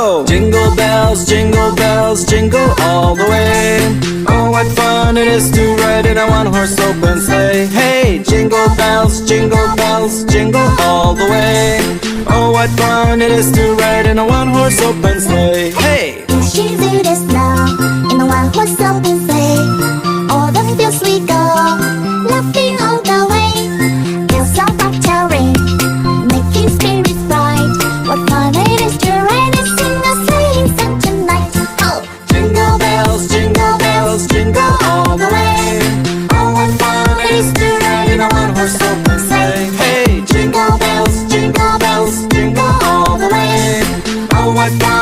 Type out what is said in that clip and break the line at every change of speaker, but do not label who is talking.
go! Jingle bells, jingle all the way. Oh, what fun it is to ride in a one-horse open sleigh. Hey, jingle bells, jingle all the way. Oh, what fun it is to ride in a one-horse open sleigh. Hey!
Dashing through the snow in a one-horse open sleigh. All the fields we go, laughing all the way. Bells on bobtail ring, making spirits bright. What fun it is to ride and sing a sleighing song tonight. Oh!
Jingle bells, jingle all the way. Oh, what fun it is to ride in a one-horse open sleigh. Hey, jingle bells, jingle all the way. Oh, what fun